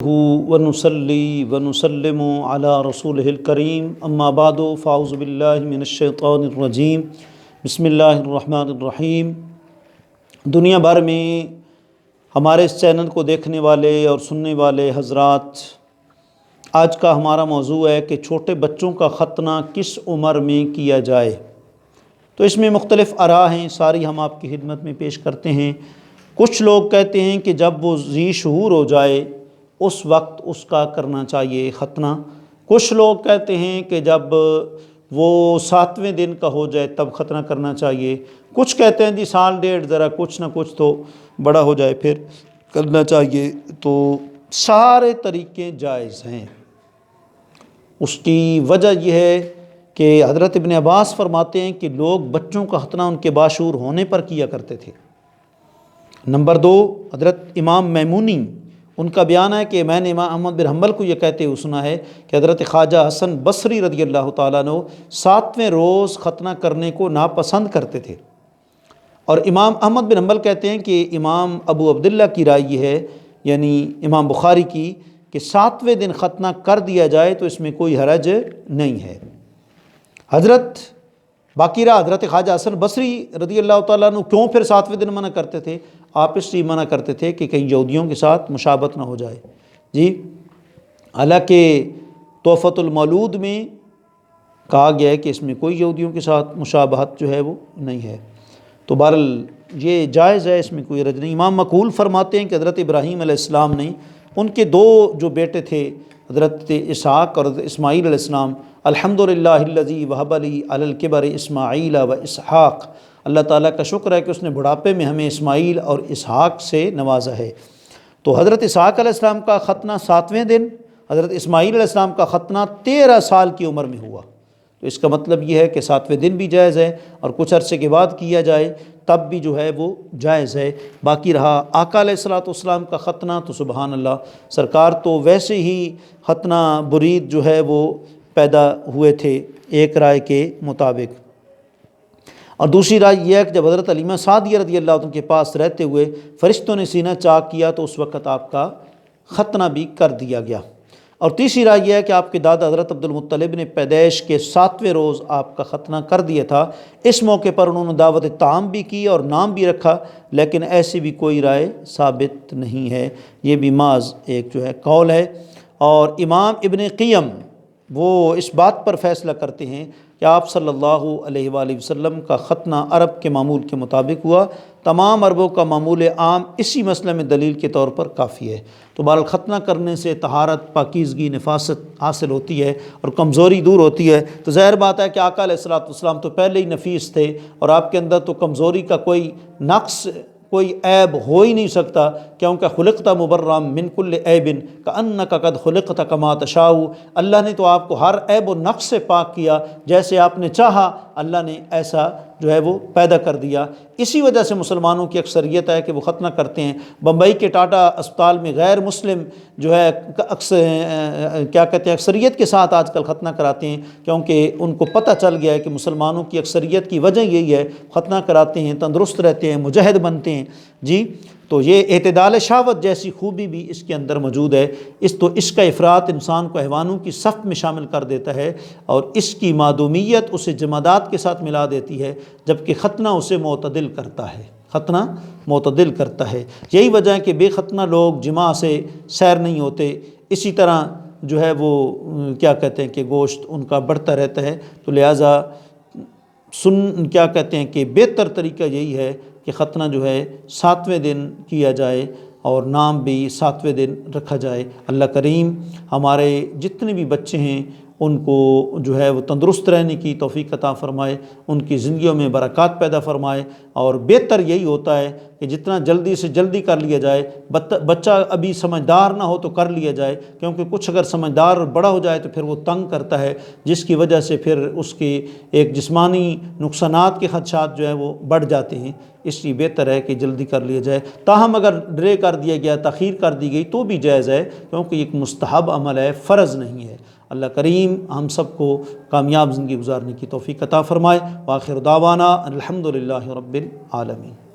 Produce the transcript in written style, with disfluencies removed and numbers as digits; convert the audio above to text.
نحمده ونصلي ونسلم على رسوله الكريم اما بعد فاعوذ باللہ من الشیطان الرجیم بسم اللہ الرحمن الرحیم۔ دنیا بھر میں ہمارے اس چینل کو دیکھنے والے اور سننے والے حضرات، آج کا ہمارا موضوع ہے کہ چھوٹے بچوں کا ختنہ کس عمر میں کیا جائے۔ تو اس میں مختلف آراء ہیں، ساری ہم آپ کی خدمت میں پیش کرتے ہیں۔ کچھ لوگ کہتے ہیں کہ جب وہ ذی شعور ہو جائے اس وقت اس کا کرنا چاہیے ختنہ۔ کچھ لوگ کہتے ہیں کہ جب وہ 7ویں دن کا ہو جائے تب ختنہ کرنا چاہیے۔ کچھ کہتے ہیں جی سال ڈیڑھ ذرا کچھ نہ کچھ تو بڑا ہو جائے پھر کرنا چاہیے۔ تو سارے طریقے جائز ہیں۔ اس کی وجہ یہ ہے کہ حضرت ابن عباس فرماتے ہیں کہ لوگ بچوں کا ختنہ ان کے باشعور ہونے پر کیا کرتے تھے۔ نمبر 2، حضرت امام میمونی، ان کا بیان ہے کہ میں نے امام احمد بن حنبل کو یہ کہتے ہوئے سنا ہے کہ حضرت خواجہ حسن بصری رضی اللہ تعالیٰ عنہ 7ویں روز ختنہ کرنے کو ناپسند کرتے تھے، اور امام احمد بن حنبل کہتے ہیں کہ امام ابو عبداللہ کی رائے یہ ہے، یعنی امام بخاری کی، کہ 7ویں دن ختنہ کر دیا جائے تو اس میں کوئی حرج نہیں ہے۔ باقی رہا حضرت خواجہ حسن بصری رضی اللہ تعالیٰ عنہ کیوں پھر 7ویں دن منع کرتے تھے؟ آپ اس لیے منع کرتے تھے کہ کہیں یہودیوں کے ساتھ مشابہت نہ ہو جائے۔ جی، حالانکہ تحفۃ المولود میں کہا گیا ہے کہ اس میں کوئی یہودیوں کے ساتھ مشابہت جو ہے وہ نہیں ہے۔ تو بہرحال یہ جائز ہے، اس میں کوئی حرج نہیں۔ امام مقول فرماتے ہیں کہ حضرت ابراہیم علیہ السلام نے ان کے 2 جو بیٹے تھے، حضرت اسحاق اور حضرت اسماعیل علیہ السلام، الحمدللہ الذی وہب لی علی الکبر اسماعیل و اسحاق، اللہ تعالیٰ کا شکر ہے کہ اس نے بڑھاپے میں ہمیں اسماعیل اور اسحاق سے نوازا ہے۔ تو حضرت اسحاق علیہ السلام کا ختنہ 7ویں دن، حضرت اسماعیل علیہ السلام کا ختنہ 13 سال کی عمر میں ہوا۔ تو اس کا مطلب یہ ہے کہ 7ویں دن بھی جائز ہے، اور کچھ عرصے کے بعد کیا جائے تب بھی جو ہے وہ جائز ہے۔ باقی رہا آقا علیہ الصلوۃ والسلام کا ختنہ، تو سبحان اللہ، سرکار تو ویسے ہی ختنہ برید جو ہے وہ پیدا ہوئے تھے ایک رائے کے مطابق۔ اور دوسری رائے یہ ہے کہ جب حضرت حلیمہ سعدیہ رضی اللہ عنہ کے پاس رہتے ہوئے فرشتوں نے سینہ چاک کیا تو اس وقت آپ کا ختنہ بھی کر دیا گیا۔ اور تیسری رائے یہ ہے کہ آپ کے دادا حضرت عبد المطلب نے پیدائش کے 7ویں روز آپ کا ختنہ کر دیا تھا۔ اس موقع پر انہوں نے دعوت طعام بھی کی اور نام بھی رکھا، لیکن ایسی بھی کوئی رائے ثابت نہیں ہے، یہ بھی محض ایک جو ہے قول ہے۔ اور امام ابن قیم وہ اس بات پر فیصلہ کرتے ہیں کہ آپ صلی اللہ علیہ وآلہ وسلم کا ختنہ عرب کے معمول کے مطابق ہوا۔ تمام عربوں کا معمول عام اسی مسئلے میں دلیل کے طور پر کافی ہے۔ تو بہرحال ختنہ کرنے سے طہارت، پاکیزگی، نفاست حاصل ہوتی ہے اور کمزوری دور ہوتی ہے۔ تو ظاہر بات ہے کہ آقا علیہ الصلوۃ والسلام تو پہلے ہی نفیس تھے، اور آپ کے اندر تو کمزوری کا کوئی نقص، کوئی عیب ہو ہی نہیں سکتا، کیونکہ خلقت مبرم من کل عیب کأنک قد خلقت کما تشاء۔ اللہ نے تو آپ کو ہر عیب و نقص سے پاک کیا، جیسے آپ نے چاہا اللہ نے ایسا جو ہے وہ پیدا کر دیا۔ اسی وجہ سے مسلمانوں کی اکثریت ہے کہ وہ ختنہ کرتے ہیں۔ بمبئی کے ٹاٹا اسپتال میں غیر مسلم جو ہے اکثریت کے ساتھ آج کل ختنہ کراتے ہیں، کیونکہ ان کو پتہ چل گیا ہے کہ مسلمانوں کی اکثریت کی وجہ یہی ہے، ختنہ کراتے ہیں، تندرست رہتے ہیں، مجاہد بنتے ہیں۔ جی، تو یہ اعتدال شہوت جیسی خوبی بھی اس کے اندر موجود ہے۔ اس کا افراط انسان کو حیوانوں کی صف میں شامل کر دیتا ہے، اور اس کی معدومیت اسے جمادات کے ساتھ ملا دیتی ہے، جبکہ ختنہ اسے معتدل کرتا ہے، ختنہ معتدل کرتا ہے۔ یہی وجہ ہے کہ بے ختنہ لوگ جماع سے سیر نہیں ہوتے، اسی طرح جو ہے وہ کہ گوشت ان کا بڑھتا رہتا ہے۔ تو لہٰذا کہ بہتر طریقہ یہی ہے کہ ختنہ جو ہے 7ویں دن کیا جائے، اور نام بھی 7ویں دن رکھا جائے۔ اللہ کریم ہمارے جتنے بھی بچے ہیں ان کو جو ہے وہ تندرست رہنے کی توفیق عطا فرمائے، ان کی زندگیوں میں برکات پیدا فرمائے، اور بہتر یہی ہوتا ہے کہ جتنا جلدی سے جلدی کر لیا جائے۔ بچہ ابھی سمجھدار نہ ہو تو کر لیا جائے، کیونکہ کچھ اگر سمجھدار اور بڑا ہو جائے تو پھر وہ تنگ کرتا ہے، جس کی وجہ سے پھر اس کے ایک جسمانی نقصانات کے خدشات جو ہے وہ بڑھ جاتے ہیں۔ اس لیے بہتر ہے کہ جلدی کر لیا جائے۔ تاہم اگر ڈرے کر دیا گیا، تاخیر کر دی گئی تو بھی جائز ہے، کیونکہ ایک مستحب عمل ہے، فرض نہیں ہے۔ اللہ کریم ہم سب کو کامیاب زندگی گزارنے کی توفیق عطا فرمائے۔ وآخر دعوانا الحمدللہ رب العالمین۔